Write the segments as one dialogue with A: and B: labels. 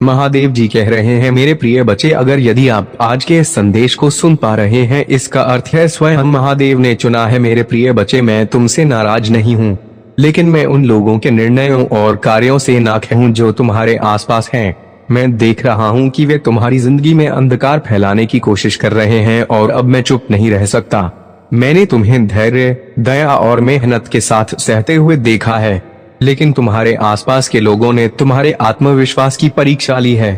A: महादेव जी कह रहे हैं, मेरे प्रिय बच्चे, अगर यदि आप आज के इस संदेश को सुन पा रहे हैं, इसका अर्थ है स्वयं महादेव ने चुना है। मेरे प्रिय बच्चे, मैं तुमसे नाराज नहीं हूँ, लेकिन मैं उन लोगों के निर्णयों और कार्यों से नाखुश हूँ जो तुम्हारे आसपास हैं। मैं देख रहा हूँ कि वे तुम्हारी जिंदगी में अंधकार फैलाने की कोशिश कर रहे हैं और अब मैं चुप नहीं रह सकता। मैंने तुम्हें धैर्य, दया और मेहनत के साथ सहते हुए देखा है, लेकिन तुम्हारे आसपास के लोगों ने तुम्हारे आत्मविश्वास की परीक्षा ली है,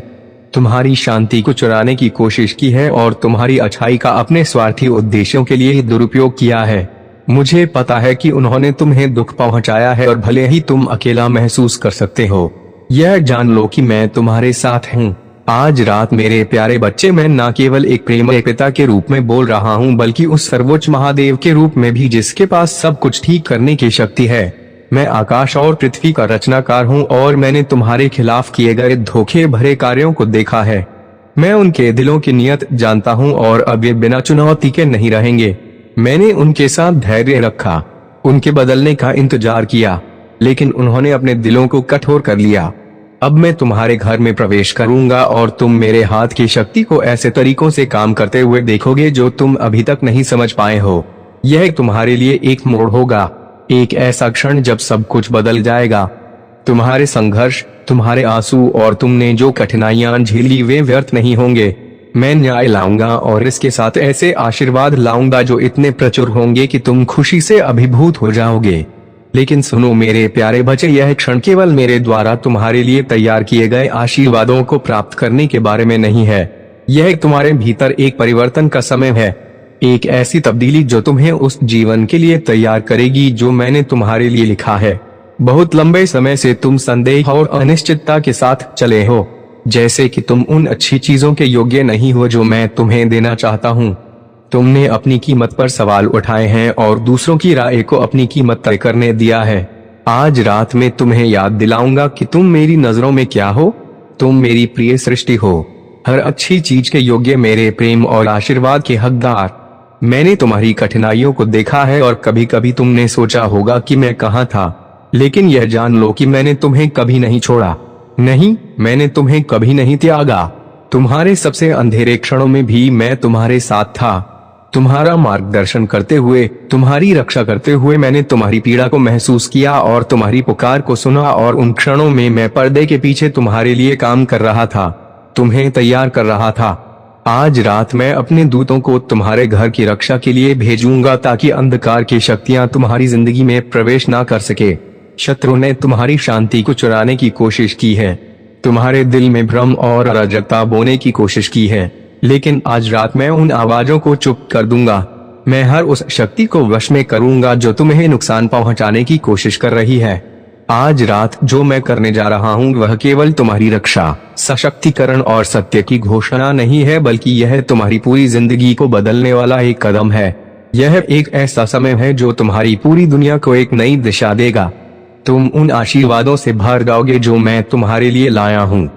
A: तुम्हारी शांति को चुराने की कोशिश की है और तुम्हारी अच्छाई का अपने स्वार्थी उद्देश्यों के लिए दुरुपयोग किया है। मुझे पता है कि उन्होंने तुम्हें दुख पहुंचाया है और भले ही तुम अकेला महसूस कर सकते हो, यह जान लो कि मैं तुम्हारे साथ हूँ। आज रात मेरे प्यारे बच्चे, मैं न केवल एक प्रेममय पिता के रूप में बोल रहा हूँ, बल्कि उस सर्वोच्च महादेव के रूप में भी, जिसके पास सब कुछ ठीक करने की शक्ति है। मैं आकाश और पृथ्वी का रचनाकार हूँ और मैंने तुम्हारे खिलाफ किए गए धोखे भरे कार्यों को देखा है। मैं उनके दिलों की नियत जानता हूँ और अब ये बिना चुनौती के नहीं रहेंगे। मैंने उनके साथ धैर्य रखा, उनके बदलने का इंतजार किया, लेकिन उन्होंने अपने दिलों को कठोर कर लिया। अब मैं तुम्हारे घर में प्रवेश करूंगा और तुम मेरे हाथ की शक्ति को ऐसे तरीकों से काम करते हुए देखोगे जो तुम अभी तक नहीं समझ पाए हो। यह तुम्हारे लिए एक मोड़ होगा, एक ऐसा क्षण जब सब कुछ बदल जाएगा। तुम्हारे संघर्ष, तुम्हारे आंसू और तुमने जो कठिनाइयां झेली, वे व्यर्थ नहीं होंगे। मैं न्याय लाऊंगा और इसके साथ ऐसे आशीर्वाद लाऊंगा जो इतने प्रचुर होंगे कि तुम खुशी से अभिभूत हो जाओगे। लेकिन सुनो मेरे प्यारे बच्चे, यह क्षण केवल मेरे द्वारा तुम्हारे लिए तैयार किए गए आशीर्वादों को प्राप्त करने के बारे में नहीं है। यह तुम्हारे भीतर एक परिवर्तन का समय है, एक ऐसी तब्दीली जो तुम्हें उस जीवन के लिए तैयार करेगी जो मैंने तुम्हारे लिए लिखा है। बहुत लंबे समय से तुम संदेह और अनिश्चितता के साथ चले हो, जैसे कि तुम उन अच्छी चीजों के योग्य नहीं हो जो मैं तुम्हें देना चाहता हूँ। तुमने अपनी कीमत पर सवाल उठाए हैं और दूसरों की राय को अपनी कीमत तय करने दिया है। आज रात में तुम्हें याद दिलाऊंगा कि तुम मेरी नजरों में क्या हो। तुम मेरी प्रिय सृष्टि हो, हर अच्छी चीज के योग्य, मेरे प्रेम और आशीर्वाद के हकदार। मैंने तुम्हारी कठिनाइयों को देखा है और कभी कभी तुमने सोचा होगा कि मैं कहाँ था, लेकिन यह जान लो कि मैंने तुम्हें कभी नहीं छोड़ा। नहीं, मैंने तुम्हें कभी नहीं त्यागा। तुम्हारे सबसे अंधेरे क्षणों में भी मैं तुम्हारे साथ था, तुम्हारा मार्गदर्शन करते हुए, तुम्हारी रक्षा करते हुए। मैंने तुम्हारी पीड़ा को महसूस किया और तुम्हारी पुकार को सुना, और उन क्षणों में मैं पर्दे के पीछे तुम्हारे लिए काम कर रहा था, तुम्हें तैयार कर रहा था। आज रात मैं अपने दूतों को तुम्हारे घर की रक्षा के लिए भेजूंगा, ताकि अंधकार की शक्तियां तुम्हारी जिंदगी में प्रवेश ना कर सके। शत्रु ने तुम्हारी शांति को चुराने की कोशिश की है, तुम्हारे दिल में भ्रम और अराजकता बोने की कोशिश की है, लेकिन आज रात मैं उन आवाजों को चुप कर दूंगा। मैं हर उस शक्ति को वश में करूंगा जो तुम्हें नुकसान पहुंचाने की कोशिश कर रही है। आज रात जो मैं करने जा रहा हूँ वह केवल तुम्हारी रक्षा, सशक्तिकरण और सत्य की घोषणा नहीं है, बल्कि यह तुम्हारी पूरी जिंदगी को बदलने वाला एक कदम है। यह एक ऐसा समय है जो तुम्हारी पूरी दुनिया को एक नई दिशा देगा। तुम उन आशीर्वादों से भर जाओगे जो मैं तुम्हारे लिए लाया हूँ।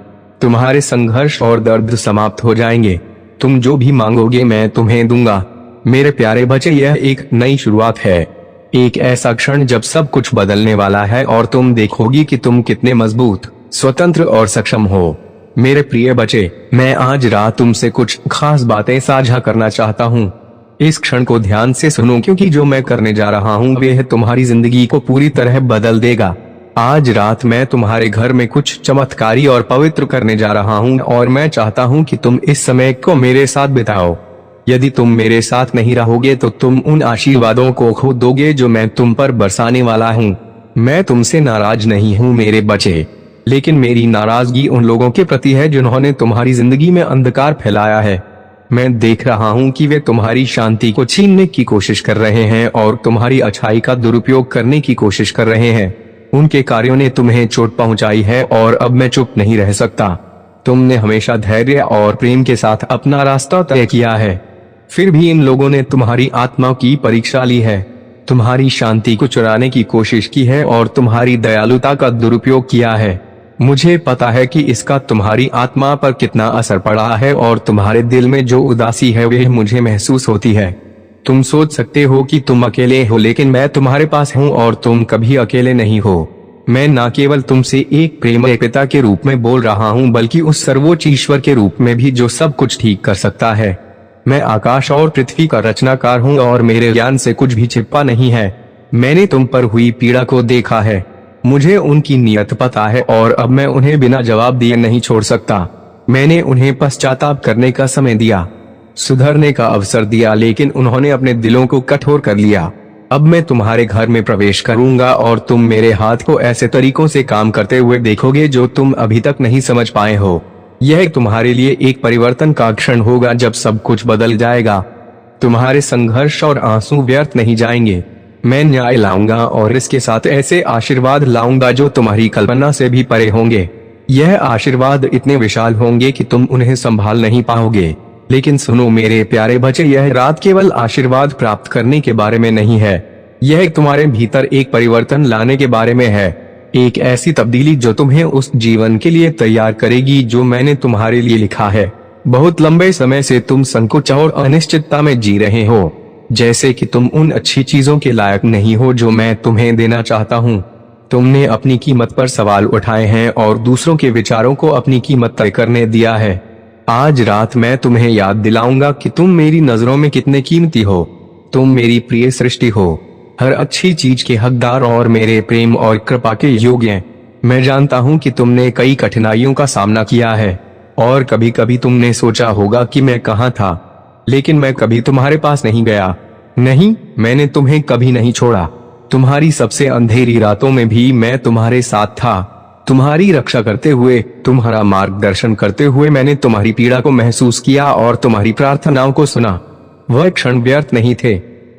A: तुम्हारे संघर्ष और दर्द समाप्त हो जाएंगे। तुम जो भी मांगोगे मैं तुम्हें दूंगा। मेरे प्यारे बच्चे, यह एक नई शुरुआत है, एक ऐसा क्षण जब सब कुछ बदलने वाला है और तुम देखोगी कि तुम कितने मजबूत, स्वतंत्र और सक्षम हो। मेरे प्रिय बच्चे, मैं आज रात तुमसे कुछ खास बातें साझा करना चाहता हूँ। इस क्षण को ध्यान से सुनो, क्योंकि जो मैं करने जा रहा हूँ वह तुम्हारी जिंदगी को पूरी तरह बदल देगा। आज रात मैं तुम्हारे घर में कुछ चमत्कारी और पवित्र करने जा रहा हूँ, और मैं चाहता हूँ कि तुम इस समय को मेरे साथ बिताओ। यदि तुम मेरे साथ नहीं रहोगे तो तुम उन आशीर्वादों को खो दोगे जो मैं तुम पर बरसाने वाला हूँ। मैं तुमसे नाराज नहीं हूँ मेरे बच्चे, लेकिन मेरी नाराजगी उन लोगों के प्रति है जिन्होंने तुम्हारी जिंदगी में अंधकार फैलाया है। मैं देख रहा हूँ कि वे तुम्हारी शांति को छीनने की कोशिश कर रहे हैं और तुम्हारी अच्छाई का दुरुपयोग करने की कोशिश कर रहे हैं। उनके कार्यों ने तुम्हें चोट पहुंचाई है और अब मैं चुप नहीं रह सकता। तुमने हमेशा धैर्य और प्रेम के साथ अपना रास्ता तय किया है, फिर भी इन लोगों ने तुम्हारी आत्मा की परीक्षा ली है, तुम्हारी शांति को चुराने की कोशिश की है और तुम्हारी दयालुता का दुरुपयोग किया है। मुझे पता है कि इसका तुम्हारी आत्मा पर कितना असर पड़ा है और तुम्हारे दिल में जो उदासी है वह मुझे महसूस होती है। तुम सोच सकते हो कि तुम अकेले हो, लेकिन मैं तुम्हारे पास हूँ और तुम कभी अकेले नहीं हो। मैं न केवल तुमसे एक प्रेम पिता के रूप में बोल रहा हूँ, बल्कि उस सर्वोच्च ईश्वर के रूप में भी जो सब कुछ ठीक कर सकता है। मैं आकाश और पृथ्वी का रचनाकार हूँ और मेरे ज्ञान से कुछ भी छिपा नहीं है। मैंने तुम पर हुई पीड़ा को देखा है, मुझे उनकी नियत पता है और अब मैं उन्हें बिना जवाब दिए नहीं छोड़ सकता। मैंने उन्हें पश्चाताप करने का समय दिया, सुधरने का अवसर दिया, लेकिन उन्होंने अपने दिलों को कठोर कर लिया। अब मैं तुम्हारे घर में प्रवेश करूंगा और तुम मेरे हाथ को ऐसे तरीकों से काम करते हुए देखोगे जो तुम अभी तक नहीं समझ पाए हो। यह तुम्हारे लिए एक परिवर्तन का क्षण होगा जब सब कुछ बदल जाएगा। तुम्हारे संघर्ष और आंसू व्यर्थ नहीं जाएंगे। मैं न्याय लाऊंगा और इसके साथ ऐसे आशीर्वाद लाऊंगा जो तुम्हारी कल्पना से भी परे होंगे। यह आशीर्वाद इतने विशाल होंगे कि तुम उन्हें संभाल नहीं पाओगे। लेकिन सुनो मेरे प्यारे बच्चे, यह रात केवल आशीर्वाद प्राप्त करने के बारे में नहीं है, यह तुम्हारे भीतर एक परिवर्तन लाने के बारे में है। एक ऐसी तब्दीली जो तुम्हें उस जीवन के लिए तैयार करेगी जो मैंने तुम्हारे लिए लिखा है। बहुत लंबे समय से तुम संकोच और अनिश्चितता में जी रहे हो, जैसे कि तुम उन अच्छी चीजों के लायक नहीं हो जो मैं तुम्हें देना चाहता हूँ। तुमने अपनी कीमत पर सवाल उठाए हैं और दूसरों के विचारों को अपनी कीमत तय करने दिया है। आज रात मैं तुम्हें याद दिलाऊंगा कि तुम मेरी नजरों में कितने कीमती हो। तुम मेरी प्रिय सृष्टि हो, हर अच्छी चीज के हकदार और मेरे प्रेम और कृपा के योग्य। मैं जानता हूँ कि तुमने कई कठिनाइयों का सामना किया है और कभी कभी तुमने सोचा होगा कि मैं कहाँ था, लेकिन मैं कभी तुम्हारे पास नहीं गया। नहीं, मैंने तुम्हें कभी नहीं छोड़ा। तुम्हारी सबसे अंधेरी रातों में भी मैं तुम्हारे साथ था, तुम्हारी रक्षा करते हुए, तुम्हारा मार्गदर्शन करते हुए। मैंने तुम्हारी पीड़ा को महसूस किया और तुम्हारी प्रार्थनाओं को सुना। वह क्षण व्यर्थ नहीं थे,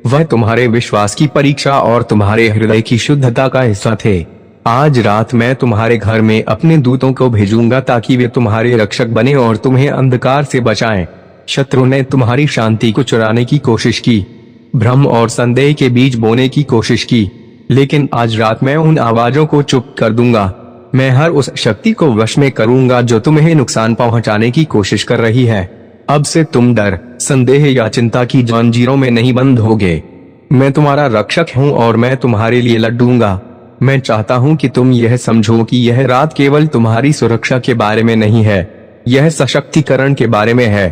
A: वह तुम्हारे विश्वास की परीक्षा और तुम्हारे हृदय की शुद्धता का हिस्सा थे। आज रात मैं तुम्हारे घर में अपने दूतों को भेजूंगा ताकि वे तुम्हारे रक्षक बने और तुम्हें अंधकार से बचाएं। शत्रु ने तुम्हारी शांति को चुराने की कोशिश की, भ्रम और संदेह के बीज बोने की कोशिश की, लेकिन आज रात मैं उन आवाजों को चुप कर दूंगा। मैं हर उस शक्ति को वश में करूंगा जो तुम्हें नुकसान पहुंचाने की कोशिश कर रही है। अब से तुम डर, संदेह या चिंता की जंजीरों में नहीं बंद होगे। मैं तुम्हारा रक्षक हूं और मैं तुम्हारे लिए लड़ूंगा। मैं चाहता हूं कि तुम यह समझो कि यह रात केवल तुम्हारी सुरक्षा के बारे में नहीं है, यह सशक्तिकरण के बारे में है।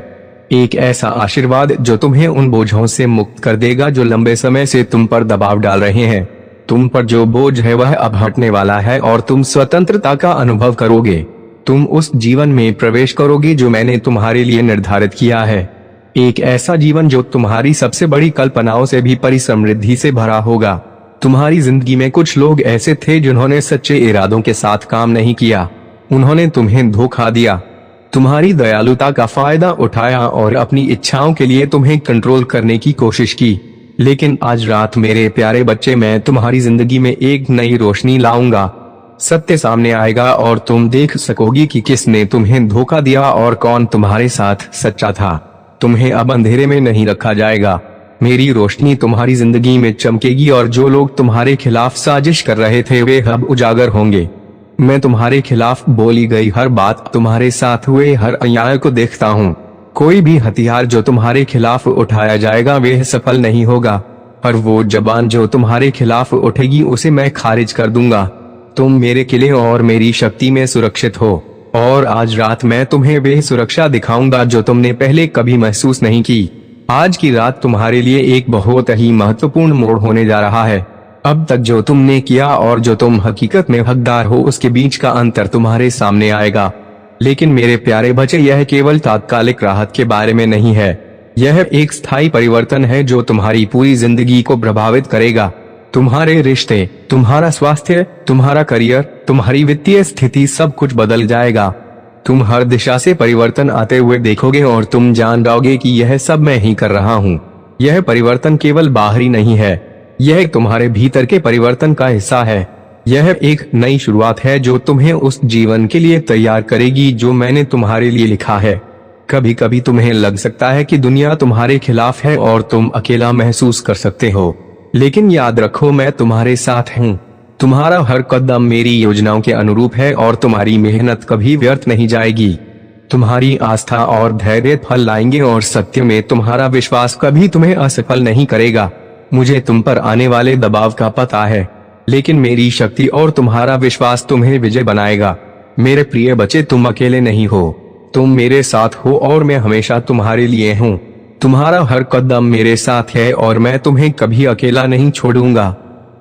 A: एक ऐसा आशीर्वाद जो तुम्हें उन बोझों से मुक्त कर देगा जो लंबे समय से तुम पर दबाव डाल रहे हैं। तुम पर जो बोझ है वह अब हटने वाला है और तुम स्वतंत्रता का अनुभव करोगे। तुम उस जीवन में प्रवेश करोगे जो मैंने तुम्हारे लिए निर्धारित किया है। एक ऐसा जीवन जो तुम्हारी सबसे बड़ी कल्पनाओं से भी परिसमृद्धि से भरा होगा। तुम्हारी जिंदगी में कुछ लोग ऐसे थे जिन्होंने सच्चे इरादों के साथ काम नहीं किया। उन्होंने तुम्हें धोखा दिया, तुम्हारी दयालुता का फायदा उठाया और अपनी इच्छाओं के लिए तुम्हें कंट्रोल करने की कोशिश की। लेकिन आज रात मेरे प्यारे बच्चे, मैं तुम्हारी जिंदगी में एक नई रोशनी लाऊंगा। सत्य सामने आएगा और तुम देख सकोगी कि किसने तुम्हें धोखा दिया और कौन तुम्हारे साथ सच्चा था। तुम्हें अब अंधेरे में नहीं रखा जाएगा। मेरी रोशनी तुम्हारी जिंदगी में चमकेगी और जो लोग तुम्हारे खिलाफ साजिश कर रहे थे वे अब उजागर होंगे। मैं तुम्हारे खिलाफ बोली गई हर बात, तुम्हारे साथ हुए हर अन्याय को देखता हूँ। कोई भी हथियार जो तुम्हारे खिलाफ उठाया जाएगा वह सफल नहीं होगा, और वो जबान जो तुम्हारे खिलाफ उठेगी उसे मैं खारिज कर दूंगा। तुम मेरे किले और मेरी शक्ति में सुरक्षित हो, और आज रात मैं तुम्हें वह सुरक्षा दिखाऊंगा जो तुमने पहले कभी महसूस नहीं की। आज की रात तुम्हारे लिए एक बहुत ही महत्वपूर्ण मोड़ होने जा रहा है। अब तक जो तुमने किया और जो तुम हकीकत में हकदार हो उसके बीच का अंतर तुम्हारे सामने आएगा। लेकिन मेरे प्यारे बच्चे, यह केवल तात्कालिक राहत के बारे में नहीं है, यह एक स्थायी परिवर्तन है जो तुम्हारी पूरी जिंदगी को प्रभावित करेगा। तुम्हारे रिश्ते, तुम्हारा स्वास्थ्य, तुम्हारा करियर, तुम्हारी वित्तीय स्थिति, सब कुछ बदल जाएगा। तुम हर दिशा से परिवर्तन आते हुए देखोगे और तुम जान जाओगे कि यह सब मैं ही कर रहा हूँ। यह परिवर्तन केवल बाहरी नहीं है, यह तुम्हारे भीतर के परिवर्तन का हिस्सा है। यह एक नई शुरुआत है जो तुम्हें उस जीवन के लिए तैयार करेगी जो मैंने तुम्हारे लिए लिखा है। कभी कभी तुम्हें लग सकता है कि दुनिया तुम्हारे खिलाफ है और तुम अकेला महसूस कर सकते हो, लेकिन याद रखो मैं तुम्हारे साथ हूँ। तुम्हारा हर कदम मेरी योजनाओं के अनुरूप है और तुम्हारी मेहनत कभी व्यर्थ नहीं जाएगी। तुम्हारी आस्था और धैर्य फल लाएंगे और सत्य में तुम्हारा विश्वास कभी तुम्हें असफल नहीं करेगा। मुझे तुम पर आने वाले दबाव का पता है, लेकिन मेरी शक्ति और तुम्हारा विश्वास तुम्हें विजय बनाएगा। मेरे प्रिय बच्चे, तुम अकेले नहीं हो, तुम मेरे साथ हो और मैं हमेशा तुम्हारे लिए हूँ। तुम्हारा हर कदम मेरे साथ है और मैं तुम्हें कभी अकेला नहीं छोड़ूंगा।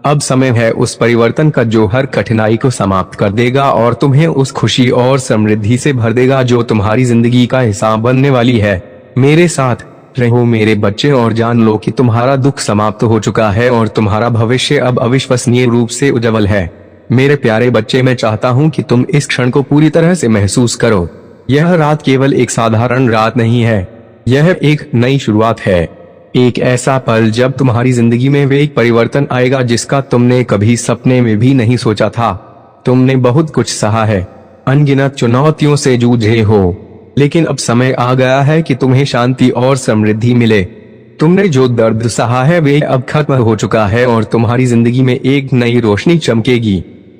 A: अब समय है उस परिवर्तन का जो हर कठिनाई को समाप्त कर देगा और तुम्हें उस खुशी और समृद्धि से भर देगा जो तुम्हारी जिंदगी का हिस्सा बनने वाली है। मेरे साथ रहो मेरे बच्चे और जान लो कि तुम्हारा दुख समाप्त हो चुका है और तुम्हारा भविष्य अब अविश्वसनीय रूप से उज्जवल है। मेरे प्यारे बच्चे, मैं चाहता हूँ कि तुम इस क्षण को पूरी तरह से महसूस करो। यह रात केवल एक साधारण रात नहीं है, यह एक नई शुरुआत है। एक ऐसा पल जब तुम्हारी जिंदगी में वे एक परिवर्तन आएगा जिसका तुमने कभी सपने में भी नहीं सोचा था। तुमने बहुत कुछ सहा है, अनगिनत चुनौतियों से जूझे हो, लेकिन अब समय आ गया है कि तुम्हें शांति और समृद्धि मिले। तुमने जो दर्द सहा है वे अब खत्म हो चुका है और तुम्हारी जिंदगी में एक नई रोशनी चमकेगी।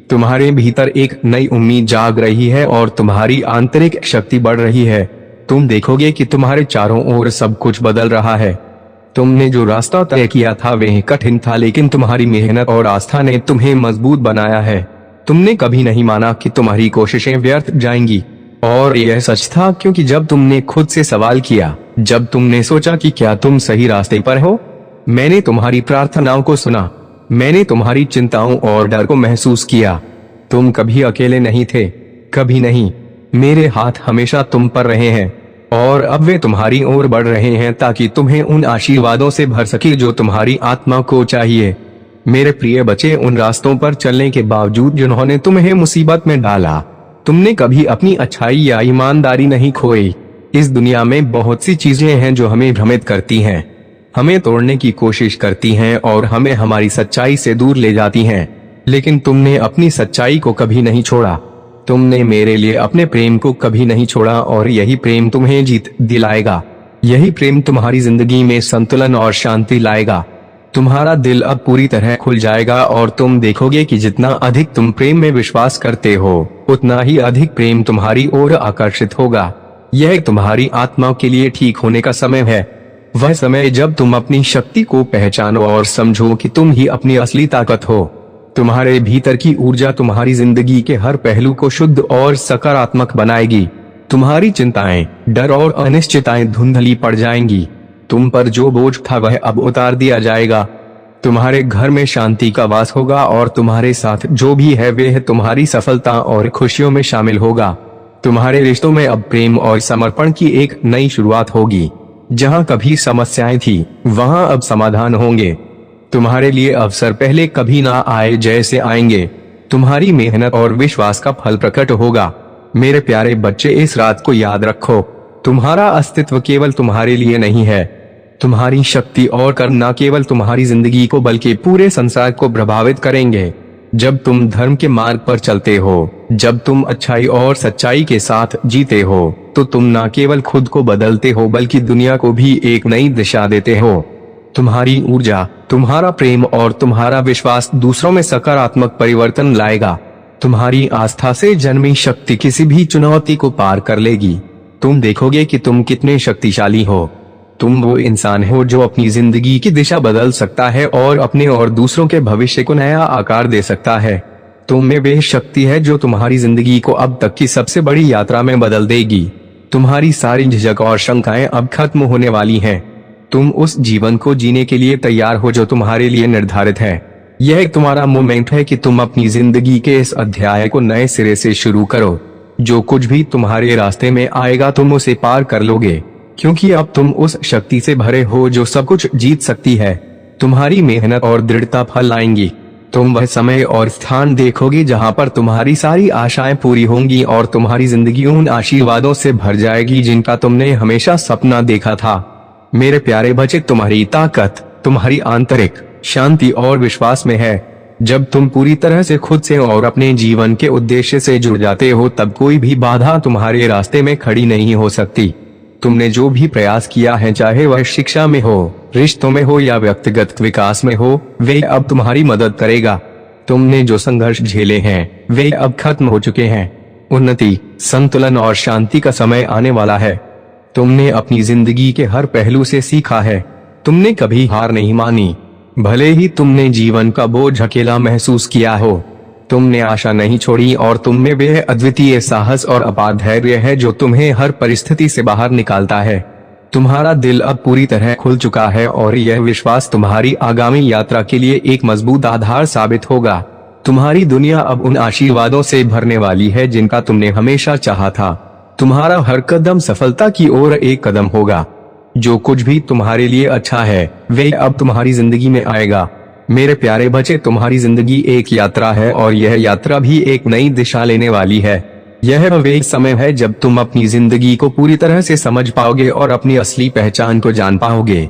A: तुम्हारे भीतर एक नई उम्मीद जाग रही है और तुम्हारी आंतरिक शक्ति बढ़ रही है। तुम देखोगे कि तुम्हारे चारों ओर सब कुछ बदल रहा है। तुमने जो रास्ता तय किया था वह कठिन था, लेकिन तुम्हारी मेहनत और आस्था ने तुम्हें मजबूत बनाया है। तुमने कभी नहीं माना कि तुम्हारी कोशिशें व्यर्थ जाएंगी, और यह सच था क्योंकि जब तुमने खुद से सवाल किया, जब तुमने सोचा कि क्या तुम सही रास्ते पर हो, मैंने तुम्हारी प्रार्थनाओं को सुना, मैंने तुम्हारी चिंताओं और डर को महसूस किया। तुम कभी अकेले नहीं थे, कभी नहीं। मेरे हाथ हमेशा तुम पर रहे हैं और अब वे तुम्हारी ओर बढ़ रहे हैं ताकि तुम्हें उन आशीर्वादों से भर सके जो तुम्हारी आत्मा को चाहिए। मेरे प्रिय बच्चे, उन रास्तों पर चलने के बावजूद जिन्होंने तुम्हें मुसीबत में डाला, तुमने कभी अपनी अच्छाई या ईमानदारी नहीं खोई। इस दुनिया में बहुत सी चीजें हैं जो हमें भ्रमित करती हैं, हमें तोड़ने की कोशिश करती हैं और हमें हमारी सच्चाई से दूर ले जाती हैं, लेकिन तुमने अपनी सच्चाई को कभी नहीं छोड़ा। तुमने मेरे लिए अपने प्रेम को कभी नहीं छोड़ा और यही प्रेम तुम्हें जीत दिलाएगा। यही प्रेम तुम्हारी जिंदगी में संतुलन और शांति लाएगा। तुम्हारा दिल अब पूरी तरह खुल जाएगा और तुम देखोगे कि जितना अधिक तुम प्रेम में विश्वास करते हो, उतना ही अधिक प्रेम तुम्हारी ओर आकर्षित होगा। यह तुम्हारी आत्मा के लिए ठीक होने का समय है, वह समय जब तुम अपनी शक्ति को पहचानो और समझो कि तुम ही अपनी असली ताकत हो। तुम्हारे भीतर की ऊर्जा तुम्हारी जिंदगी के हर पहलू को शुद्ध और सकारात्मक बनाएगी। तुम्हारी चिंताएं, डर और अनिश्चितताएं धुंधली पड़ जाएंगी। तुम पर जो बोझ था वह अब उतार दिया जाएगा। तुम्हारे घर में शांति का वास होगा और तुम्हारे साथ जो भी है वह तुम्हारी सफलता और खुशियों में शामिल होगा। तुम्हारे रिश्तों में अब प्रेम और समर्पण की एक नई शुरुआत होगी। जहाँ कभी समस्याएं थी, वहाँ अब समाधान होंगे। तुम्हारे लिए अवसर पहले कभी ना आए जैसे आएंगे। तुम्हारी मेहनत और विश्वास का फल प्रकट होगा। मेरे प्यारे बच्चे, इस रात को याद रखो, तुम्हारा अस्तित्व केवल तुम्हारे लिए नहीं है। तुम्हारी शक्ति और कर्म न केवल तुम्हारी जिंदगी को बल्कि पूरे संसार को प्रभावित करेंगे। जब तुम धर्म के मार्ग पर चलते हो, जब तुम अच्छाई और सच्चाई के साथ जीते हो, तो तुम न केवल खुद को बदलते हो बल्कि दुनिया को भी एक नई दिशा देते हो। तुम्हारी ऊर्जा, तुम्हारा प्रेम और तुम्हारा विश्वास दूसरों में सकारात्मक परिवर्तन लाएगा। तुम्हारी आस्था से जन्मी शक्ति किसी भी चुनौती को पार कर लेगी। तुम देखोगे कि तुम कितने शक्तिशाली हो। तुम वो इंसान हो जो अपनी जिंदगी की दिशा बदल सकता है और अपने और दूसरों के भविष्य को नया आकार दे सकता है। तुम में वे शक्ति है जो तुम्हारी जिंदगी को अब तक की सबसे बड़ी यात्रा में बदल देगी। तुम्हारी सारी झिझक और शंकाएं अब खत्म होने वाली हैं। तुम उस जीवन को जीने के लिए तैयार हो जो तुम्हारे लिए निर्धारित है। यह तुम्हारा मोमेंट है कि तुम अपनी जिंदगी के इस अध्याय को नए सिरे से शुरू करो। जो कुछ भी तुम्हारे रास्ते में आएगा तुम उसे पार कर लोगे, क्योंकि अब तुम उस शक्ति से भरे हो जो सब कुछ जीत सकती है। तुम्हारी मेहनत और दृढ़ता फल लाएंगी। तुम वह समय और स्थान देखोगे जहां पर तुम्हारी सारी आशाएं पूरी होंगी और तुम्हारी जिंदगी उन आशीर्वादों से भर जाएगी जिनका तुमने हमेशा सपना देखा था। मेरे प्यारे बच्चे, तुम्हारी ताकत तुम्हारी आंतरिक शांति और विश्वास में है। जब तुम पूरी तरह से खुद से और अपने जीवन के उद्देश्य से जुड़ जाते हो, तब कोई भी बाधा तुम्हारे रास्ते में खड़ी नहीं हो सकती। तुमने जो भी प्रयास किया है, चाहे वह शिक्षा में हो, रिश्तों में हो या व्यक्तिगत विकास में हो, वे अब तुम्हारी मदद करेगा। तुमने जो संघर्ष झेले हैं वे अब खत्म हो चुके हैं। उन्नति, संतुलन और शांति का समय आने वाला है। तुमने अपनी जिंदगी के हर पहलू से सीखा है। तुमने कभी हार नहीं मानी। भले ही तुमने जीवन का बोझ अकेला महसूस किया हो, तुमने आशा नहीं छोड़ी और तुम में वह अद्वितीय साहस और अपार धैर्य है जो तुम्हें हर परिस्थिति से बाहर निकालता है। तुम्हारा दिल अब पूरी तरह खुल चुका है और यह विश्वास तुम्हारी आगामी यात्रा के लिए एक मजबूत आधार साबित होगा। तुम्हारी दुनिया अब उन आशीर्वादों से भरने वाली है जिनका तुमने हमेशा चाहा था। तुम्हारा हर कदम सफलता की ओर एक कदम होगा। जो कुछ भी तुम्हारे लिए अच्छा है वह अब तुम्हारी जिंदगी में आएगा। मेरे प्यारे बच्चे, तुम्हारी जिंदगी एक यात्रा है और यह यात्रा भी एक नई दिशा लेने वाली है। यह वह समय है जब तुम अपनी जिंदगी को पूरी तरह से समझ पाओगे और अपनी असली पहचान को जान पाओगे।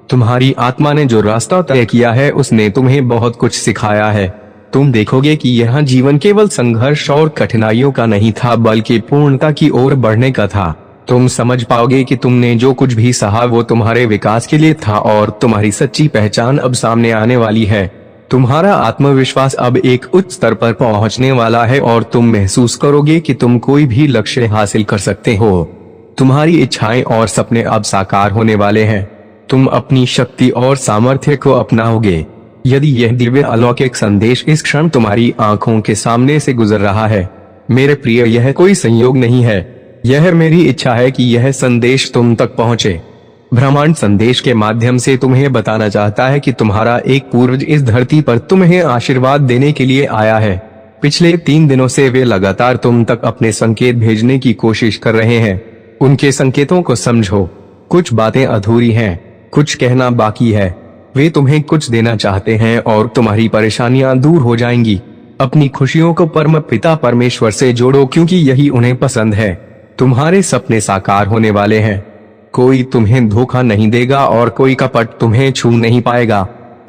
A: तुम्हारी आत्मा ने जो रास्ता तय किया है उसने तुम्हें बहुत कुछ सिखाया है। तुम देखोगे कि यह जीवन केवल संघर्ष और कठिनाइयों का नहीं था बल्कि पूर्णता की ओर बढ़ने का था। तुम समझ पाओगे कि तुमने जो कुछ भी सहा वो तुम्हारे विकास के लिए था और तुम्हारी सच्ची पहचान अब सामने आने वाली है। तुम्हारा आत्मविश्वास अब एक उच्च स्तर पर पहुंचने वाला है और तुम महसूस करोगे कि तुम कोई भी लक्ष्य हासिल कर सकते हो। तुम्हारी इच्छाएं और सपने अब साकार होने वाले हैं। तुम अपनी शक्ति और सामर्थ्य को अपनाओगे। यदि यह दिव्य अलौकिक संदेश इस क्षण तुम्हारी आंखों के सामने से गुजर रहा है, मेरे प्रिय, यह कोई संयोग नहीं है। यह मेरी इच्छा है कि यह संदेश तुम तक पहुंचे। ब्रह्मांड संदेश के माध्यम से तुम्हें बताना चाहता है कि तुम्हारा एक पूर्वज इस धरती पर तुम्हें आशीर्वाद देने के लिए आया है। पिछले 3 दिनों से वे लगातार तुम तक अपने संकेत भेजने की कोशिश कर रहे हैं। उनके संकेतों को समझो। कुछ बातें अधूरी हैं, कुछ कहना बाकी है। वे तुम्हें कुछ देना चाहते हैं और तुम्हारी परेशानियां दूर हो जाएंगी। अपनी खुशियों को परम पिता परमेश्वर से जोड़ो क्योंकि यही उन्हें पसंद है। तुम्हारे सपने साकार होने वाले हैं। कोई तुम्हें धोखा नहीं देगा और कोई कपट तुम्हें छू नहीं पाएगा।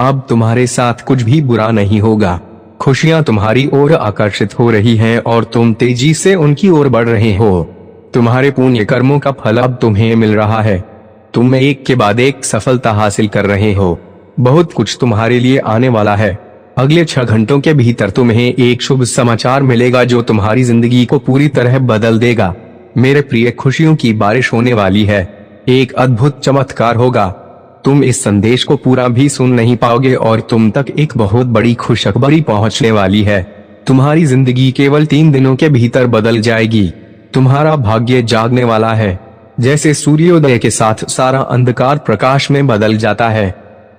A: अब तुम्हारे साथ कुछ भी बुरा नहीं होगा। खुशियां तुम्हारी ओर आकर्षित हो रही हैं और तुम तेजी से उनकी ओर बढ़ रहे हो। तुम्हारे पुण्य कर्मों का फल अब तुम्हें मिल रहा है। तुम एक के बाद एक सफलता हासिल कर रहे हो। बहुत कुछ तुम्हारे लिए आने वाला है। अगले 6 घंटों के भीतर तुम्हें एक शुभ समाचार मिलेगा जो तुम्हारी जिंदगी को पूरी तरह बदल देगा। मेरे प्रिय, खुशियों की बारिश होने वाली है। एक अद्भुत चमत्कार होगा। तुम इस संदेश को पूरा भी सुन नहीं पाओगे और तुम तक एक बहुत बड़ी खुशखबरी पहुंचने वाली है। तुम्हारी जिंदगी केवल 3 दिनों के भीतर बदल जाएगी। तुम्हारा भाग्य जागने वाला है। जैसे सूर्योदय के साथ सारा अंधकार प्रकाश में बदल जाता है,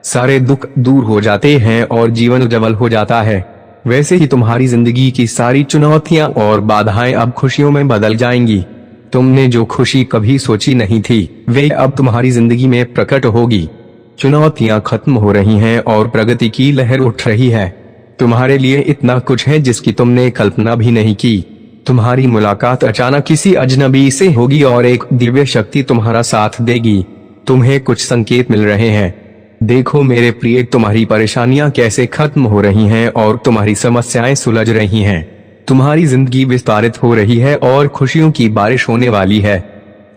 A: सारे दुख दूर हो जाते हैं और जीवन उज्जवल हो जाता है, वैसे ही तुम्हारी जिंदगी की सारी चुनौतियां और बाधाएं अब खुशियों में बदल जाएंगी। तुमने जो खुशी कभी सोची नहीं थी वे अब तुम्हारी जिंदगी में प्रकट होगी। चुनौतियां खत्म हो रही हैं और प्रगति की लहर उठ रही है। तुम्हारे लिए इतना कुछ है जिसकी तुमने कल्पना भी नहीं की। तुम्हारी मुलाकात अचानक किसी अजनबी से होगी और एक दिव्य शक्ति तुम्हारा साथ देगी। तुम्हें कुछ संकेत मिल रहे हैं। देखो मेरे प्रिय, तुम्हारी परेशानियां कैसे खत्म हो रही हैं और तुम्हारी समस्याएं सुलझ रही हैं। तुम्हारी जिंदगी विस्तारित हो रही है और खुशियों की बारिश होने वाली है।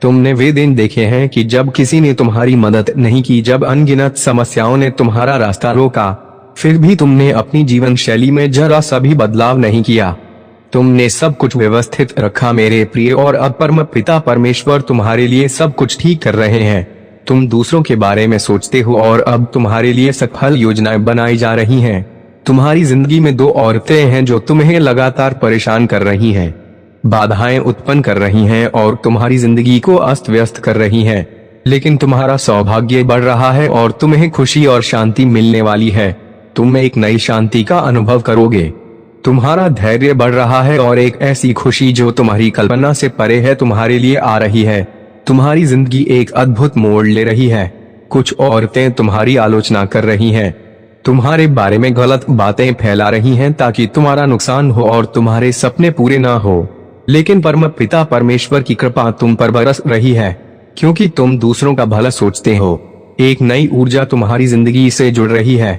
A: तुमने वे दिन देखे हैं कि जब किसी ने तुम्हारी मदद नहीं की, जब अनगिनत समस्याओं ने तुम्हारा रास्ता रोका, फिर भी तुमने अपनी जीवन शैली में जरा सा भी बदलाव नहीं किया। तुमने सब कुछ व्यवस्थित रखा मेरे प्रिय, और अब परम पिता परमेश्वर तुम्हारे लिए सब कुछ ठीक कर रहे हैं। तुम दूसरों के बारे में सोचते हो और अब तुम्हारे लिए सफल योजनाएं बनाई जा रही हैं। तुम्हारी जिंदगी में 2 औरतें हैं जो तुम्हें लगातार परेशान कर रही हैं, बाधाएं उत्पन्न कर रही हैं और तुम्हारी जिंदगी को अस्त व्यस्त कर रही हैं। लेकिन तुम्हारा सौभाग्य बढ़ रहा है और तुम्हें खुशी और शांति मिलने वाली है। तुम एक नई शांति का अनुभव करोगे। तुम्हारा धैर्य बढ़ रहा है और एक ऐसी खुशी जो तुम्हारी कल्पना से परे है तुम्हारे लिए आ रही है। तुम्हारी जिंदगी एक अद्भुत मोड़ ले रही है। कुछ औरतें तुम्हारी आलोचना कर रही हैं, तुम्हारे बारे में गलत बातें फैला रही हैं ताकि तुम्हारा नुकसान हो और तुम्हारे सपने पूरे ना हो। लेकिन परम पिता परमेश्वर की कृपा तुम पर बरस रही है क्योंकि तुम दूसरों का भला सोचते हो। एक नई ऊर्जा तुम्हारी जिंदगी से जुड़ रही है।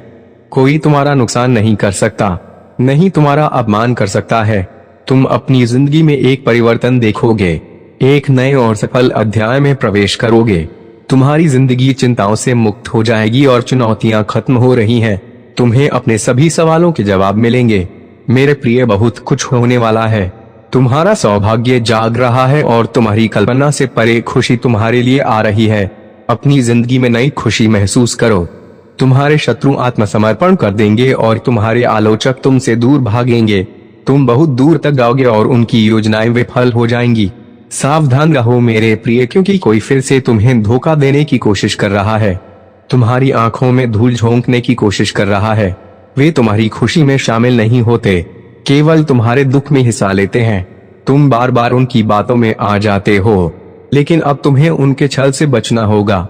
A: कोई तुम्हारा नुकसान नहीं कर सकता, नहीं तुम्हारा अपमान कर सकता है। तुम अपनी जिंदगी में एक परिवर्तन देखोगे, एक नए और सफल अध्याय में प्रवेश करोगे। तुम्हारी जिंदगी चिंताओं से मुक्त हो जाएगी और चुनौतियां खत्म हो रही हैं। तुम्हें अपने सभी सवालों के जवाब मिलेंगे। मेरे प्रिय, बहुत कुछ होने वाला है। तुम्हारा सौभाग्य जाग रहा है और तुम्हारी कल्पना से परे खुशी तुम्हारे लिए आ रही है। अपनी जिंदगी में नई खुशी महसूस करो। तुम्हारे शत्रु आत्मसमर्पण कर देंगे और तुम्हारे आलोचक तुमसे दूर भागेंगे। तुम बहुत दूर तक जाओगे और उनकी योजनाएं विफल हो जाएंगी। सावधान रहो मेरे प्रिय, क्योंकि कोई फिर से तुम्हें धोखा देने की कोशिश कर रहा है, तुम्हारी आंखों में धूल झोंकने की कोशिश कर रहा है। वे तुम्हारी खुशी में शामिल नहीं होते, केवल तुम्हारे दुख में हिस्सा लेते हैं। तुम बार बार उनकी बातों में आ जाते हो, लेकिन अब तुम्हें उनके छल से बचना होगा।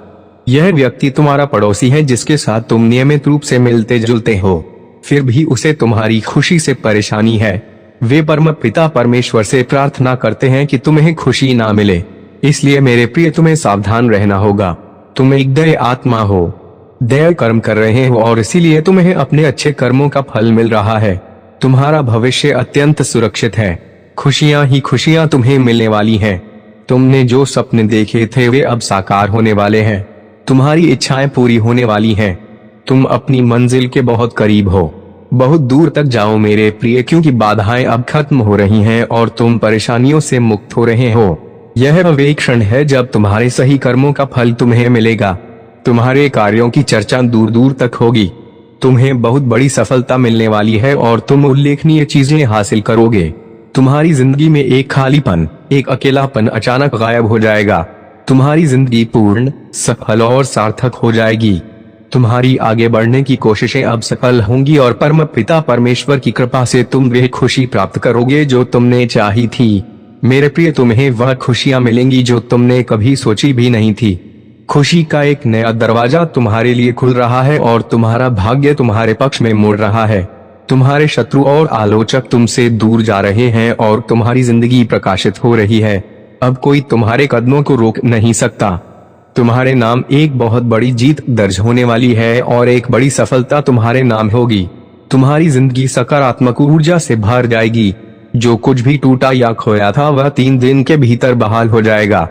A: यह व्यक्ति तुम्हारा पड़ोसी है जिसके साथ तुम नियमित रूप से मिलते जुलते हो, फिर भी उसे तुम्हारी खुशी से परेशानी है। वे परम पिता परमेश्वर से प्रार्थना करते हैं कि तुम्हें खुशी ना मिले, इसलिए मेरे प्रिय तुम्हें सावधान रहना होगा। तुम एक दया आत्मा हो, दया कर्म कर रहे हो और इसीलिए तुम्हें अपने अच्छे कर्मों का फल मिल रहा है। तुम्हारा भविष्य अत्यंत सुरक्षित है, खुशियां ही खुशियां तुम्हें मिलने वाली हैं। तुमने जो सपने देखे थे वे अब साकार होने वाले हैं, तुम्हारी इच्छाएं पूरी होने वाली हैं। तुम अपनी मंजिल के बहुत करीब हो, बहुत दूर तक जाओ मेरे प्रिय, क्योंकि बाधाएं अब खत्म हो रही हैं और तुम परेशानियों से मुक्त हो रहे हो। यह वे क्षण है जब तुम्हारे सही कर्मों का फल तुम्हें मिलेगा। तुम्हारे कार्यों की चर्चा दूर दूर तक होगी, तुम्हें बहुत बड़ी सफलता मिलने वाली है और तुम उल्लेखनीय चीजें हासिल करोगे। तुम्हारी जिंदगी में एक खालीपन, एक अकेलापन अचानक गायब हो जाएगा। तुम्हारी जिंदगी पूर्ण, सफल और सार्थक हो जाएगी। तुम्हारी आगे बढ़ने की कोशिशें अब सफल होंगी और परम पिता परमेश्वर की कृपा से तुम वे खुशी प्राप्त करोगे जो तुमने चाही थी। मेरे प्रिय, तुम्हें वह खुशियां मिलेंगी जो तुमने कभी सोची भी नहीं थी। खुशी का एक नया दरवाजा तुम्हारे लिए खुल रहा है और तुम्हारा भाग्य तुम्हारे पक्ष में मुड़ रहा है। तुम्हारे शत्रु और आलोचक तुमसे दूर जा रहे हैं और तुम्हारी जिंदगी प्रकाशित हो रही है। अब कोई तुम्हारे कदमों को रोक नहीं सकता। तुम्हारे नाम एक बहुत बड़ी जीत दर्ज होने वाली है और एक बड़ी सफलता तुम्हारे नाम होगी। तुम्हारी जिंदगी सकारात्मक ऊर्जा से भर जाएगी। जो कुछ भी टूटा या खोया था वह 3 दिन के भीतर बहाल हो जाएगा।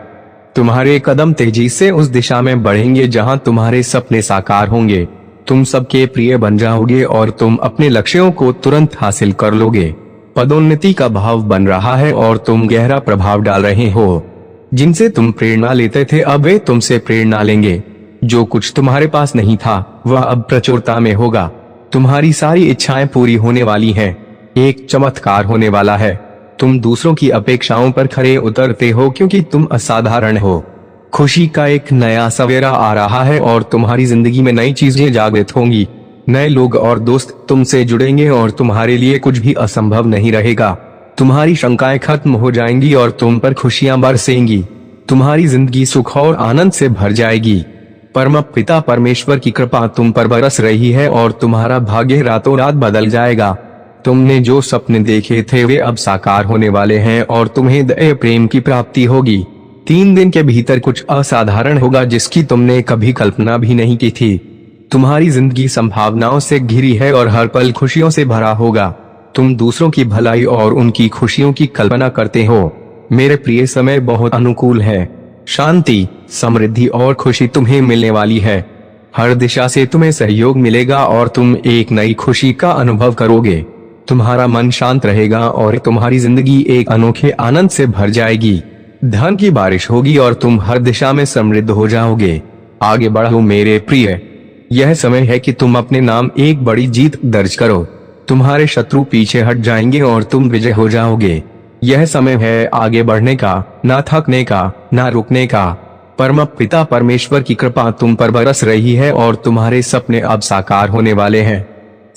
A: तुम्हारे कदम तेजी से उस दिशा में बढ़ेंगे जहां तुम्हारे सपने साकार होंगे। तुम सबके प्रिय बन जाओगे और तुम अपने लक्ष्यों को तुरंत हासिल कर लोगे। पदोन्नति का भाव बन रहा है और तुम गहरा प्रभाव डाल रहे हो। जिनसे तुम प्रेरणा लेते थे अब वे तुमसे प्रेरणा लेंगे। जो कुछ तुम्हारे पास नहीं था वह अब प्रचुरता में होगा। तुम्हारी सारी इच्छाएं पूरी होने वाली हैं। एक चमत्कार होने वाला है। तुम दूसरों की अपेक्षाओं पर खरे उतरते हो क्योंकि तुम असाधारण हो। खुशी का एक नया सवेरा आ रहा है और तुम्हारी जिंदगी में नई चीजें जागृत होंगी। नए लोग और दोस्त तुमसे जुड़ेंगे और तुम्हारे लिए कुछ भी असंभव नहीं रहेगा। तुम्हारी शंकाएं खत्म हो जाएंगी और तुम पर खुशियां बरसेंगी। तुम्हारी जिंदगी सुख और आनंद से भर जाएगी। परम पिता परमेश्वर की कृपा तुम पर बरस रही है और तुम्हारा भाग्य रातों रात बदल जाएगा। तुमने जो सपने देखे थे वे अब साकार होने वाले हैं और तुम्हें दया प्रेम की प्राप्ति होगी। 3 दिन के भीतर कुछ असाधारण होगा जिसकी तुमने कभी कल्पना भी नहीं की थी। तुम्हारी जिंदगी संभावनाओं से घिरी है और हर पल खुशियों से भरा होगा। तुम दूसरों की भलाई और उनकी खुशियों की कल्पना करते हो। मेरे प्रिय, समय बहुत अनुकूल है। शांति, समृद्धि और खुशी तुम्हें मिलने वाली है। हर दिशा से तुम्हें सहयोग मिलेगा और तुम एक नई खुशी का अनुभव करोगे। तुम्हारा मन शांत रहेगा और तुम्हारी जिंदगी एक अनोखे आनंद से भर जाएगी। धन की बारिश होगी और तुम हर दिशा में समृद्ध हो जाओगे। आगे बढ़ो मेरे प्रिय, यह समय है कि तुम अपने नाम एक बड़ी जीत दर्ज करो। तुम्हारे शत्रु पीछे हट जाएंगे और तुम विजय हो जाओगे। यह समय है आगे बढ़ने का, ना थकने का, ना रुकने का। परम पिता परमेश्वर की कृपा तुम पर बरस रही है और तुम्हारे सपने अब साकार होने वाले हैं।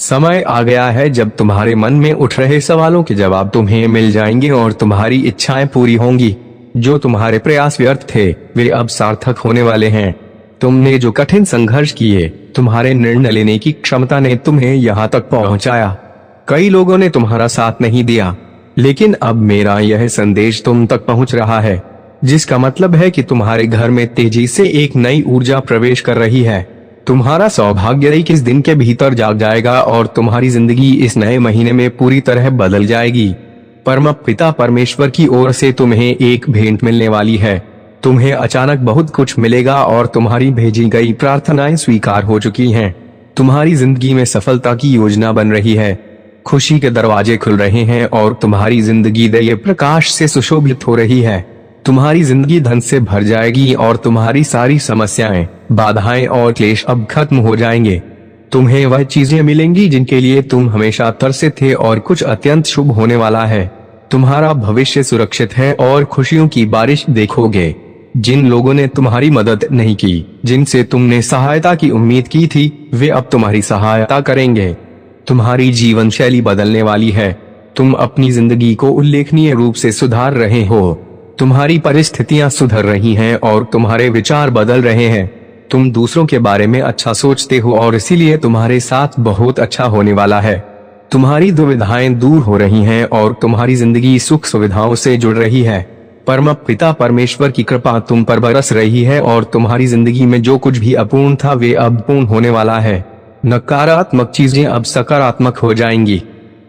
A: समय आ गया है जब तुम्हारे मन में उठ रहे सवालों के जवाब तुम्हें मिल जाएंगे और तुम्हारी इच्छाएं पूरी होंगी। जो तुम्हारे प्रयास व्यर्थ थे वे अब सार्थक होने वाले हैं। तुमने जो कठिन संघर्ष किए, तुम्हारे निर्णय लेने की क्षमता ने तुम्हें यहाँ तक पहुँचाया। कई लोगों ने तुम्हारा साथ नहीं दिया, लेकिन अब मेरा यह संदेश तुम तक पहुँच रहा है, जिसका मतलब है कि तुम्हारे घर में तेजी से एक नई ऊर्जा प्रवेश कर रही है। तुम्हारा सौभाग्य 21 दिन के भीतर जाग जाएगा और तुम्हारी जिंदगी इस नए महीने में पूरी तरह बदल जाएगी। परम पिता परमेश्वर की ओर से तुम्हें एक भेंट मिलने वाली है। तुम्हें अचानक बहुत कुछ मिलेगा और तुम्हारी भेजी गई प्रार्थनाएं स्वीकार हो चुकी हैं। तुम्हारी जिंदगी में सफलता की योजना बन रही है। खुशी के दरवाजे खुल रहे हैं और तुम्हारी जिंदगी दया प्रकाश से सुशोभित हो रही है। तुम्हारी जिंदगी धन से भर जाएगी और तुम्हारी सारी समस्याएं, बाधाएं और क्लेश अब खत्म हो जाएंगे। तुम्हें वह चीजें मिलेंगी जिनके लिए तुम हमेशा तरसे थे और कुछ अत्यंत शुभ होने वाला है। तुम्हारा भविष्य सुरक्षित है और खुशियों की बारिश देखोगे। जिन लोगों ने तुम्हारी मदद नहीं की, जिनसे तुमने सहायता की उम्मीद की थी, वे अब तुम्हारी सहायता करेंगे। तुम्हारी जीवन शैली बदलने वाली है। तुम अपनी जिंदगी को उल्लेखनीय रूप से सुधार रहे हो। तुम्हारी परिस्थितियां सुधर रही हैं और तुम्हारे विचार बदल रहे हैं। तुम दूसरों के बारे में अच्छा सोचते हो और इसीलिए तुम्हारे साथ बहुत अच्छा होने वाला है। तुम्हारी दुविधाएं दूर हो रही हैं और तुम्हारी जिंदगी सुख सुविधाओं से जुड़ रही है। परम पिता परमेश्वर की कृपा तुम पर बरस रही है और तुम्हारी जिंदगी में जो कुछ भी अपूर्ण था वे अब पूर्ण होने वाला है। नकारात्मक चीजें अब सकारात्मक हो जाएंगी।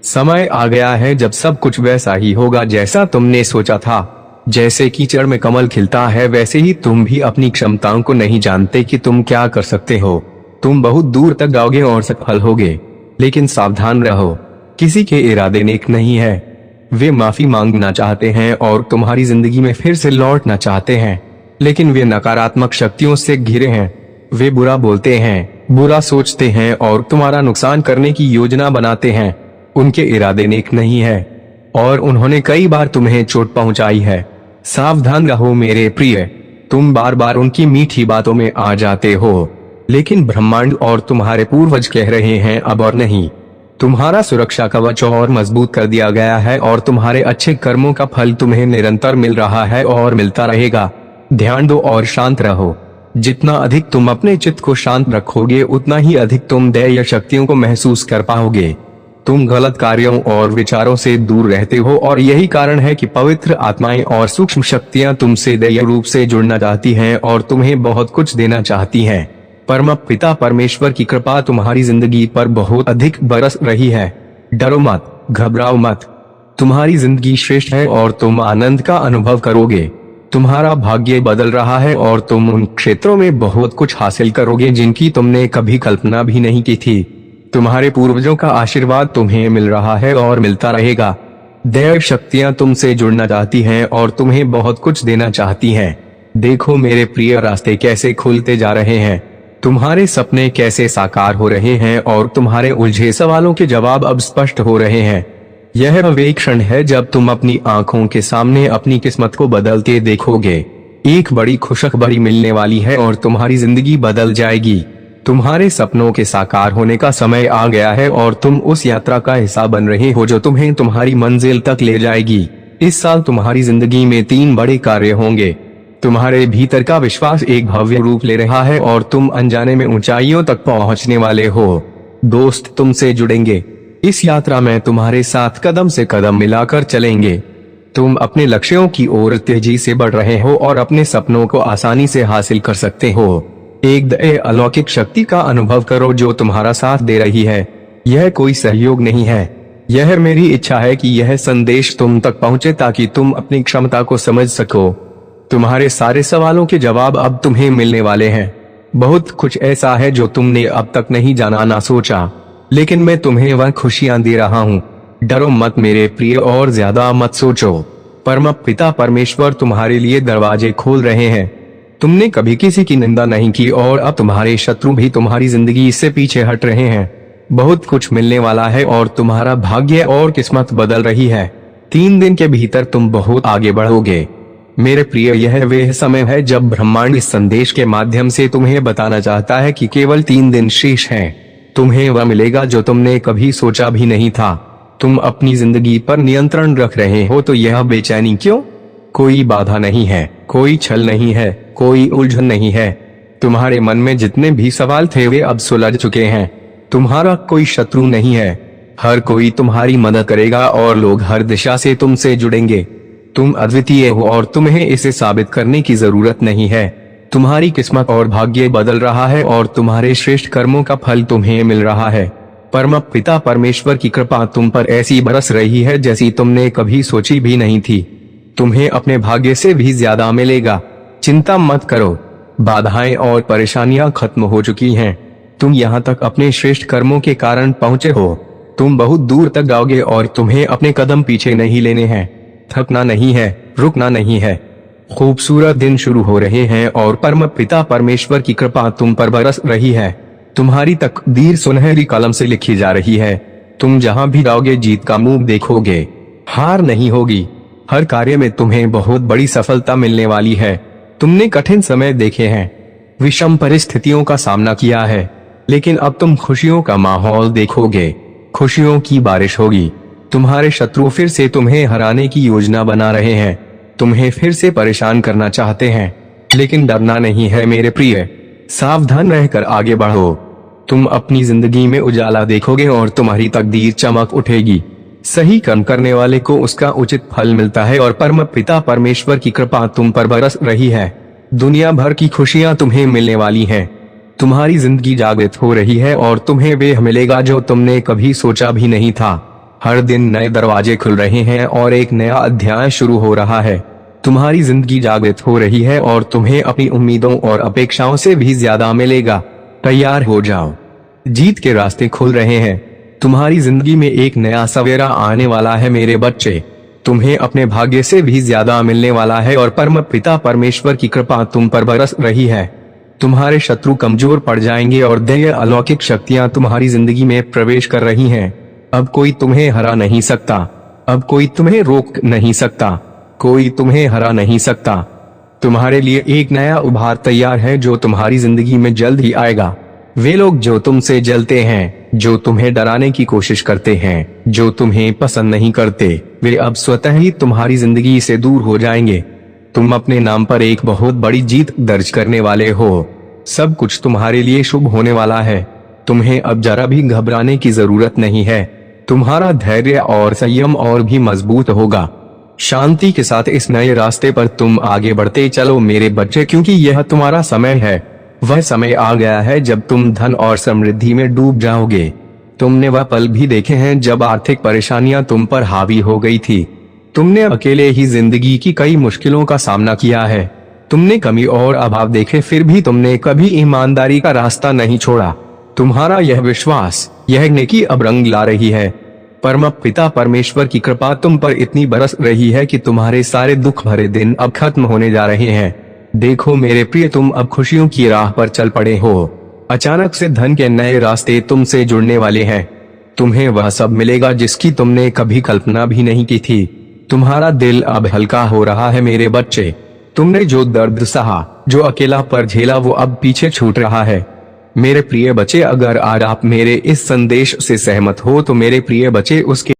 A: समय आ गया है जब सब कुछ वैसा ही होगा जैसा तुमने सोचा था। जैसे कीचड़ में कमल खिलता है, वैसे ही तुम भी अपनी क्षमताओं को नहीं जानते कि तुम क्या कर सकते हो। तुम बहुत दूर तक जाओगे और सफल होगे, लेकिन सावधान रहो, किसी के इरादे नेक नहीं है। वे माफी मांगना चाहते हैं और तुम्हारी जिंदगी में फिर से लौटना चाहते हैं, लेकिन वे नकारात्मक शक्तियों से घिरे हैं। वे बुरा बोलते हैं, बुरा सोचते हैं और तुम्हारा नुकसान करने की योजना बनाते हैं। उनके इरादे नेक नहीं है और उन्होंने कई बार तुम्हें चोट पहुंचाई है। सावधान रहो मेरे प्रिय, तुम बार बार उनकी मीठी बातों में आ जाते हो, लेकिन ब्रह्मांड और तुम्हारे पूर्वज कह रहे हैं अब और नहीं। तुम्हारा सुरक्षा कवच और मजबूत कर दिया गया है और तुम्हारे अच्छे कर्मों का फल तुम्हें निरंतर मिल रहा है और मिलता रहेगा। ध्यान दो और शांत रहो। जितना अधिक तुम अपने चित्त को शांत रखोगे, उतना ही अधिक तुम दैवीय शक्तियों को महसूस कर पाओगे। तुम गलत कार्यों और विचारों से दूर रहते हो और यही कारण है कि पवित्र आत्माएं और सूक्ष्म शक्तियां तुमसे दैवीय रूप से जुड़ना चाहती हैं और तुम्हें बहुत कुछ देना चाहती हैं। परम पिता परमेश्वर की कृपा तुम्हारी जिंदगी पर बहुत अधिक बरस रही है। डरो मत, घबराओ मत, तुम्हारी जिंदगी श्रेष्ठ है और तुम आनंद का अनुभव करोगे। तुम्हारा भाग्य बदल रहा है और तुम उन क्षेत्रों में बहुत कुछ हासिल करोगे जिनकी तुमने कभी कल्पना भी नहीं की थी। तुम्हारे पूर्वजों का आशीर्वाद तुम्हें मिल रहा है और मिलता रहेगा। दैव शक्तियां तुमसे जुड़ना चाहती हैं और तुम्हें बहुत कुछ देना चाहती हैं। देखो मेरे प्रिय, रास्ते कैसे खुलते जा रहे हैं, तुम्हारे सपने कैसे साकार हो रहे हैं और तुम्हारे उलझे सवालों के जवाब अब स्पष्ट हो रहे हैं। यह वे क्षण है जब तुम अपनी आंखों के सामने अपनी किस्मत को बदलते देखोगे। एक बड़ी खुशखबरी मिलने वाली है और तुम्हारी जिंदगी बदल जाएगी। तुम्हारे सपनों के साकार होने का समय आ गया है और तुम उस यात्रा का हिस्सा बन रहे हो जो तुम्हें तुम्हारी मंजिल तक ले जाएगी। इस साल तुम्हारी जिंदगी में 3 बड़े कार्य होंगे। तुम्हारे भीतर का विश्वास एक भव्य रूप ले रहा है और तुम अनजाने में ऊंचाइयों तक पहुंचने वाले हो। दोस्त तुमसे जुड़ेंगे। इस यात्रा में तुम्हारे साथ कदम से कदम मिलाकर चलेंगे। तुम अपने लक्ष्यों की ओर तेजी से बढ़ रहे हो और अपने सपनों को आसानी से हासिल कर सकते हो। एक अलौकिक शक्ति का अनुभव करो जो तुम्हारा साथ दे रही है। यह कोई सहयोग नहीं है, यह मेरी इच्छा है कि यह संदेश तुम तक पहुंचे ताकि तुम अपनी क्षमता को समझ सको। तुम्हारे सारे सवालों के जवाब अब तुम्हें मिलने वाले हैं। बहुत कुछ ऐसा है जो तुमने अब तक नहीं जाना ना सोचा, लेकिन मैं तुम्हें वह खुशियां दे रहा हूँ। डरो मत मेरे प्रिय और ज्यादा मत सोचो। परम पिता परमेश्वर तुम्हारे लिए दरवाजे खोल रहे हैं। तुमने कभी किसी की निंदा नहीं की और अब तुम्हारे शत्रु भी तुम्हारी जिंदगी से पीछे हट रहे हैं। बहुत कुछ मिलने वाला है और तुम्हारा भाग्य और किस्मत बदल रही है। 3 दिन के भीतर तुम बहुत आगे बढ़ोगे। मेरे प्रिय, यह वह समय है जब ब्रह्मांड इस संदेश के माध्यम से तुम्हें बताना चाहता है कि केवल 3 दिन शेष हैं। तुम्हें वह मिलेगा जो तुमने कभी सोचा भी नहीं था। तुम अपनी जिंदगी पर नियंत्रण रख रहे हो तो यह बेचैनी क्यों? कोई बाधा नहीं है, कोई छल नहीं है, कोई उलझन नहीं है। तुम्हारे मन में जितने भी सवाल थे वे अब सुलझ चुके हैं। तुम्हारा कोई शत्रु नहीं है। हर कोई तुम्हारी मदद करेगा और लोग हर दिशा से तुमसे जुड़ेंगे। तुम अद्वितीय हो और तुम्हें इसे साबित करने की जरूरत नहीं है। तुम्हारी किस्मत और भाग्य बदल रहा है और तुम्हारे श्रेष्ठ कर्मों का फल तुम्हें मिल रहा है। परम पिता परमेश्वर की कृपा तुम पर ऐसी बरस रही है जैसी तुमने कभी सोची भी नहीं थी। तुम्हें अपने भाग्य से भी ज्यादा मिलेगा। चिंता मत करो, बाधाएं और परेशानियां खत्म हो चुकी हैं। तुम यहाँ तक अपने श्रेष्ठ कर्मों के कारण पहुँचे हो। तुम बहुत दूर तक जाओगे और तुम्हें अपने कदम पीछे नहीं लेने हैं। थकना नहीं है, रुकना नहीं है। खूबसूरत दिन शुरू हो रहे हैं और परम पिता परमेश्वर की कृपा तुम पर बरस रही है। तुम्हारी तकदीर सुनहरी कलम से लिखी जा रही है। तुम जहां भी जाओगे जीत का मुंह देखोगे, हार नहीं होगी। हर कार्य में तुम्हें बहुत बड़ी सफलता मिलने वाली है। तुमने कठिन समय देखे हैं, विषम परिस्थितियों का सामना किया है, लेकिन अब तुम खुशियों का माहौल देखोगे। खुशियों की बारिश होगी। तुम्हारे शत्रु फिर से तुम्हें हराने की योजना बना रहे हैं, तुम्हें फिर से परेशान करना चाहते हैं, लेकिन डरना नहीं है मेरे प्रिय। सावधान रहकर आगे बढ़ो। तुम अपनी जिंदगी में उजाला देखोगे और तुम्हारी तकदीर चमक उठेगी। सही कर्म करने वाले को उसका उचित फल मिलता है और परम पिता परमेश्वर की कृपा तुम पर बरस रही है। दुनिया भर की खुशियां तुम्हें मिलने वाली हैं। तुम्हारी जिंदगी जागृत हो रही है और तुम्हें वह मिलेगा जो तुमने कभी सोचा भी नहीं था। हर दिन नए दरवाजे खुल रहे हैं और एक नया अध्याय शुरू हो रहा है। तुम्हारी जिंदगी जागृत हो रही है और तुम्हें अपनी उम्मीदों और अपेक्षाओं से भी ज्यादा मिलेगा। तैयार हो जाओ, जीत के रास्ते खुल रहे हैं। तुम्हारी जिंदगी में एक नया सवेरा आने वाला है मेरे बच्चे। तुम्हें अपने भाग्य से भी ज्यादा मिलने वाला है और परम पिता परमेश्वर की कृपा तुम पर बरस रही है। तुम्हारे शत्रु कमजोर पड़ जाएंगे और दैवीय अलौकिक शक्तियां तुम्हारी जिंदगी में प्रवेश कर रही हैं। अब कोई तुम्हें हरा नहीं सकता, अब कोई तुम्हें रोक नहीं सकता, कोई तुम्हें हरा नहीं सकता। तुम्हारे लिए एक नया उभार तैयार है जो तुम्हारी जिंदगी में जल्द ही आएगा। वे लोग जो तुमसे जलते हैं, जो तुम्हें डराने की कोशिश करते हैं, जो तुम्हें पसंद नहीं करते, वे अब स्वतः ही तुम्हारी जिंदगी से दूर हो जाएंगे। तुम अपने नाम पर एक बहुत बड़ी जीत दर्ज करने वाले हो। सब कुछ तुम्हारे लिए शुभ होने वाला है। तुम्हें अब जरा भी घबराने की जरूरत नहीं है। तुम्हारा धैर्य और संयम और भी मजबूत होगा। शांति के साथ इस नए रास्ते पर तुम आगे बढ़ते चलो मेरे बच्चे, क्योंकि यह तुम्हारा समय है। वह समय आ गया है जब तुम धन और समृद्धि में डूब जाओगे। तुमने वह पल भी देखे हैं जब आर्थिक परेशानियां तुम पर हावी हो गई थी। तुमने अकेले ही जिंदगी की कई मुश्किलों का सामना किया है। तुमने कमी और अभाव देखे, फिर भी तुमने कभी ईमानदारी का रास्ता नहीं छोड़ा। तुम्हारा यह विश्वास, यह नेकी अब रंग ला रही है। परम पिता परमेश्वर की कृपा तुम पर इतनी बरस रही है कि तुम्हारे सारे दुख भरे दिन अब खत्म होने जा रहे हैं। देखो मेरे प्रिय, तुम अब खुशियों की राह पर चल पड़े हो। अचानक से धन के नए रास्ते तुमसे जुड़ने वाले हैं। तुम्हें वह सब मिलेगा जिसकी तुमने कभी कल्पना भी नहीं की थी। तुम्हारा दिल अब हल्का हो रहा है मेरे बच्चे। तुमने जो दर्द सहा, जो अकेलापन झेला, वो अब पीछे छूट रहा है। मेरे प्रिय बच्चे, अगर आज आप मेरे इस संदेश से सहमत हो तो मेरे प्रिय बच्चे उसके